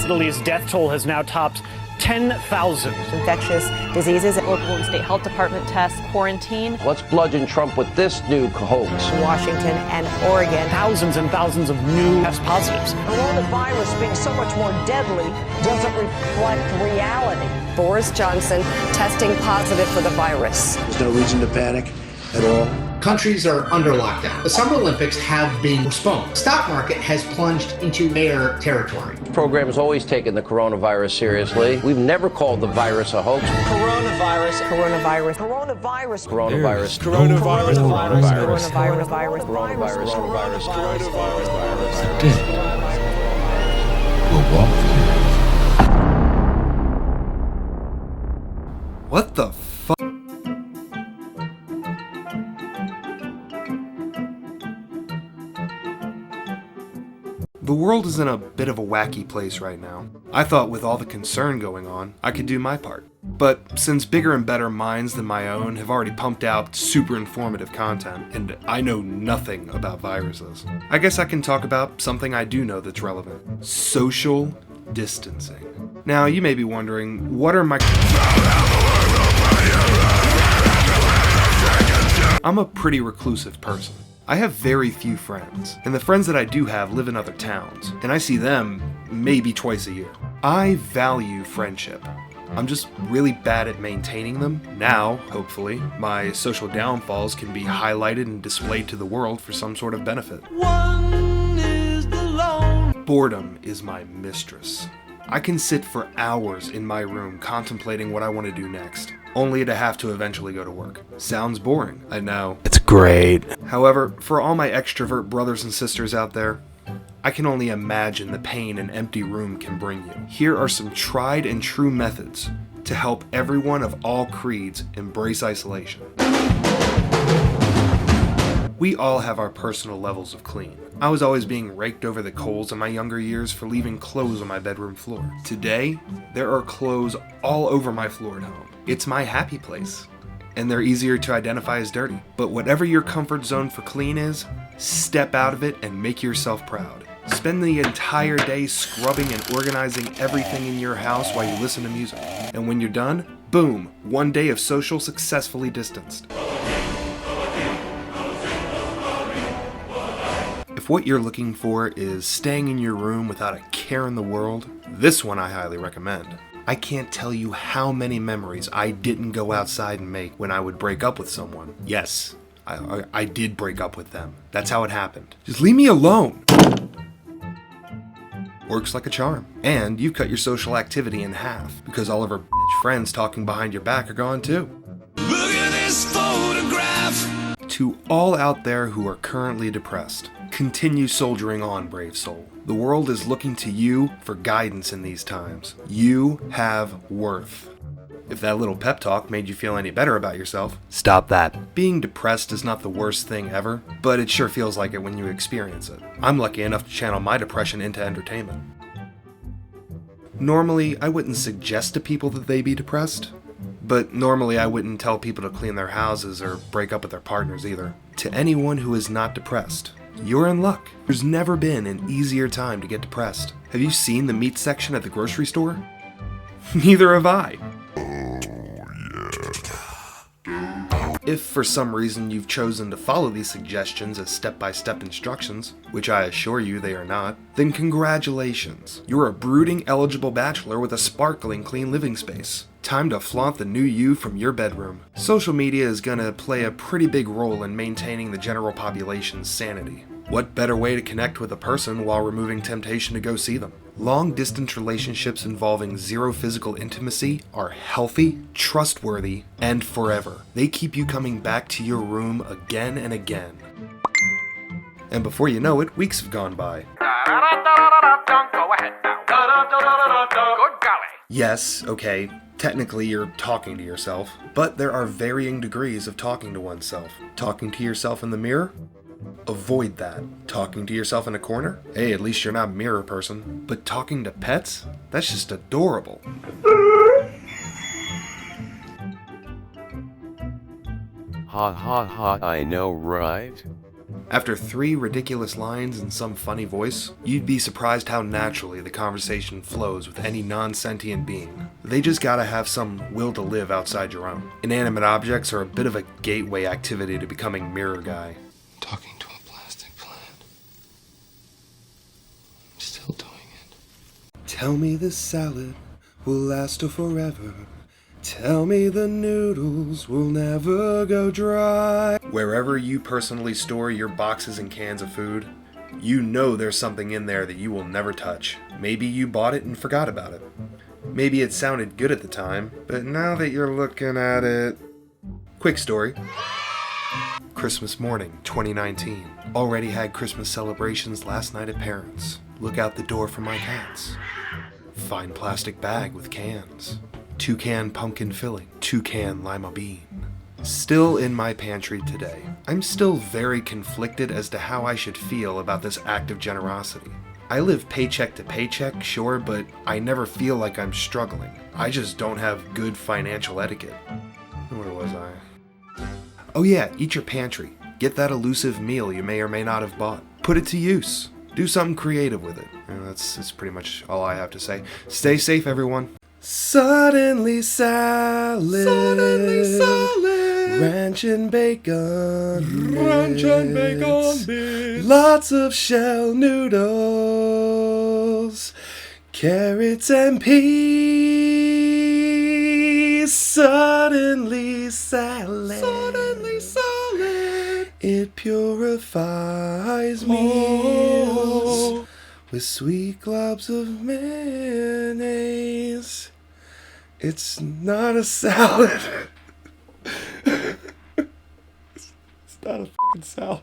Italy's death toll has now topped 10,000. Infectious diseases. Local and state health department tests, quarantine. Let's bludgeon Trump with this new hoax. Washington and Oregon. Thousands and thousands of new test positives. Coronavirus being so much more deadly doesn't reflect reality. Boris Johnson testing positive for the virus. There's no reason to panic at all. Countries are under lockdown. The Summer Olympics have been postponed. The stock market has plunged into bear territory. The program has always taken the coronavirus seriously. We've never called the virus a hoax. Coronavirus. Coronavirus. Coronavirus. Coronavirus. Coronavirus. Coronavirus. Coronavirus. Coronavirus. We'll walk through. What the fuck? The world is in a bit of a wacky place right now. I thought with all the concern going on, I could do my part. But since bigger and better minds than my own have already pumped out super informative content, and I know nothing about viruses, I guess I can talk about something I do know that's relevant. Social distancing. Now, you may be wondering, what are my... I'm a pretty reclusive person. I have very few friends, and the friends that I do have live in other towns, and I see them maybe twice a year. I value friendship. I'm just really bad at maintaining them. Now, hopefully, my social downfalls can be highlighted and displayed to the world for some sort of benefit. Boredom is my mistress. I can sit for hours in my room contemplating what I want to do next, only to have to eventually go to work. Sounds boring, I know. It's great. However, for all my extrovert brothers and sisters out there, I can only imagine the pain an empty room can bring you. Here are some tried and true methods to help everyone of all creeds embrace isolation. We all have our personal levels of clean. I was always being raked over the coals in my younger years for leaving clothes on my bedroom floor. Today, there are clothes all over my floor at home. It's my happy place, and they're easier to identify as dirty. But whatever your comfort zone for clean is, step out of it and make yourself proud. Spend the entire day scrubbing and organizing everything in your house while you listen to music. And when you're done, boom, one day of social successfully distanced. If what you're looking for is staying in your room without a care in the world, this one I highly recommend. I can't tell you how many memories I didn't go outside and make when I would break up with someone. Yes, I did break up with them. That's how it happened. Just leave me alone! Works like a charm. And you've cut your social activity in half, because all of our bitch friends talking behind your back are gone too. Look at this photograph! To all out there who are currently depressed, continue soldiering on, brave soul. The world is looking to you for guidance in these times. You have worth. If that little pep talk made you feel any better about yourself, stop that. Being depressed is not the worst thing ever, but it sure feels like it when you experience it. I'm lucky enough to channel my depression into entertainment. Normally, I wouldn't suggest to people that they be depressed, but normally I wouldn't tell people to clean their houses or break up with their partners either. To anyone who is not depressed, you're in luck. There's never been an easier time to get depressed. Have you seen the meat section at the grocery store? Neither have I. If for some reason you've chosen to follow these suggestions as step-by-step instructions, which I assure you they are not, then congratulations. You're a brooding eligible bachelor with a sparkling clean living space. Time to flaunt the new you from your bedroom. Social media is gonna play a pretty big role in maintaining the general population's sanity. What better way to connect with a person while removing temptation to go see them? Long-distance relationships involving zero physical intimacy are healthy, trustworthy, and forever. They keep you coming back to your room again and again. And before you know it, weeks have gone by. Go ahead now. Good golly. Yes, okay, technically you're talking to yourself, but there are varying degrees of talking to oneself. Talking to yourself in the mirror? Avoid that. Talking to yourself in a corner? Hey, at least you're not a mirror person. But talking to pets? That's just adorable. Ha ha ha, I know, right? After 3 ridiculous lines and some funny voice, you'd be surprised how naturally the conversation flows with any non-sentient being. They just gotta have some will to live outside your own. Inanimate objects are a bit of a gateway activity to becoming mirror guy. Talking to a plastic plant. I'm still doing it. Tell me this salad will last forever. Tell me the noodles will never go dry. Wherever you personally store your boxes and cans of food, you know there's something in there that you will never touch. Maybe you bought it and forgot about it. Maybe it sounded good at the time, but now that you're looking at it... Quick story. Christmas morning, 2019. Already had Christmas celebrations last night at parents'. Look out the door for my cats. Fine plastic bag with cans. 2-can pumpkin filling. 2-can lima bean. Still in my pantry today. I'm still very conflicted as to how I should feel about this act of generosity. I live paycheck to paycheck, sure, but I never feel like I'm struggling. I just don't have good financial etiquette. Where was I? Oh yeah, eat your pantry. Get that elusive meal you may or may not have bought. Put it to use. Do something creative with it. That's pretty much all I have to say. Stay safe, everyone. Suddenly salad. Suddenly salad. Ranch and bacon. Ranch and bacon bits. Lots of shell noodles. Carrots and peas. Suddenly salad. Suddenly salad. It purifies meals with sweet globs of mayonnaise. It's not a salad. It's not a fucking salad.